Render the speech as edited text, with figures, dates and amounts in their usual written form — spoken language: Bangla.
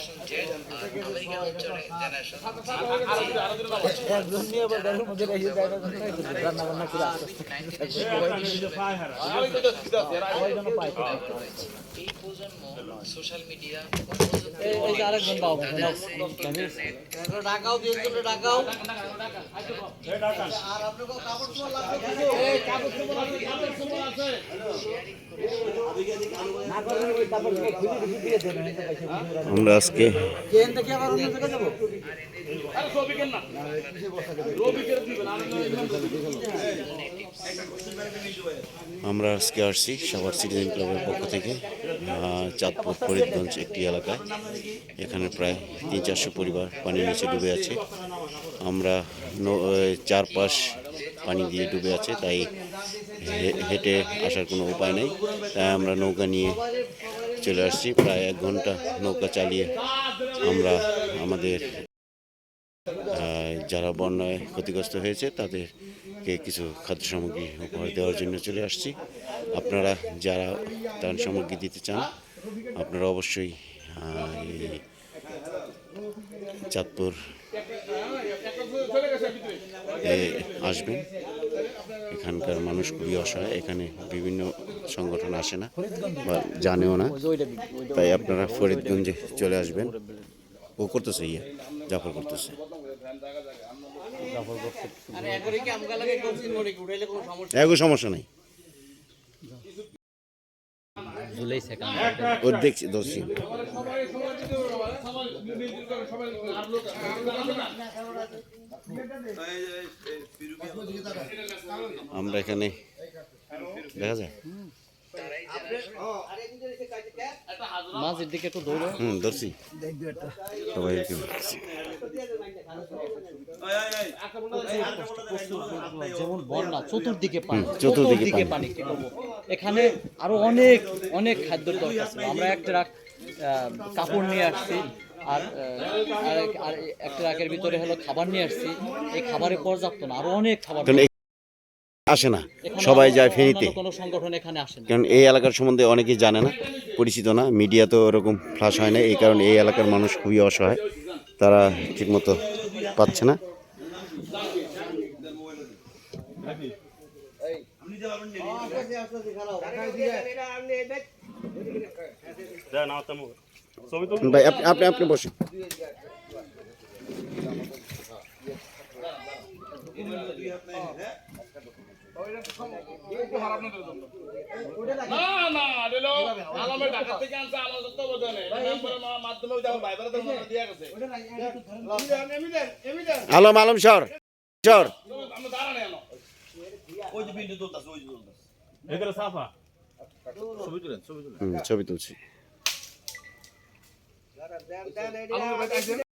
শুনছেন আমেরিকান জেনারেশন একজন নিয়ে আবার দেড়ের মধ্যে রেখে দেয় রান্না বান্না করে এই প্রজন্ম সোশ্যাল মিডিয়া এই যে আরেকজন পাবো ঢাকাও দিয়ে ঢাকাও আর আপনাকে কাপড় চোপড় লাগবে এই কাপড় চোপড় আছে কাপড় চোপড় আছে না করলে ওই কাপড় চোপড় খুলে দিয়ে দেন আমরা আজকে কেন থেকে আবার অন্য জায়গায় যাব আরে সবই কেন না রবি করে দিবেন আমরা আজকে আসছি সাভার সিটিজেন ক্লাবের পক্ষ থেকে চাঁদপুর ফরিদগঞ্জ একটি এলাকায়। এখানে প্রায় 300-400 পরিবার পানির নিচে ডুবে আছে। আমরা চারপাশ পানি দিয়ে ডুবে আছে, তাই হেঁটে আসার কোনো উপায় নেই। তাই আমরা নৌকা নিয়ে চলে আসছি। প্রায় 1 ঘন্টা নৌকা চালিয়ে আমরা আমাদের যারা বন্যায় ক্ষতিগ্রস্ত হয়েছে তাদেরকে কিছু খাদ্য সামগ্রী উপহার দেওয়ার জন্য চলে আসছি। আপনারা যারা ত্রাণ সামগ্রী দিতে চান আপনারা অবশ্যই চাঁদপুর আসবেন। এখানকার মানুষ খুবই অসহায়, এখানে বিভিন্ন সংগঠন আসে না বা জানেও না, তাই আপনারা ফরিদগঞ্জে চলে আসবেন। ও করতেছে জাফর করতেছে। সমস্যা নেই, ও দেখছি ধরছি। আমরা এখানে দেখা যায় মাঝের দিকে একটু দৌড়ো ধরছি সবাই যেমন বন্যা চতুর্দিকে পানি কি করবো। এখানে আরো অনেক অনেক খাদ্যের দরকার ছিল। আমরা একটা কাপড় নিয়ে আসছি আর একটা রাকের ভিতরে হলো খাবার নিয়ে আসছি। এই খাবারে পর্যাপ্ত না, আরো অনেক খাবার আসে না, সবাই যায় ফেনীতে। কোনো সংগঠন এখানে আসে না, কারণ এই এলাকার সম্বন্ধে অনেকেই জানে না, পরিচিত না, মিডিয়া তো ওরকম ফ্লাশ হয় না। এই কারণে এই এলাকার মানুষ খুবই অসহায়, তারা ঠিকমতো পাচ্ছে না। ভাই আপনি বসেন। আলম সর ছবি তুলছি।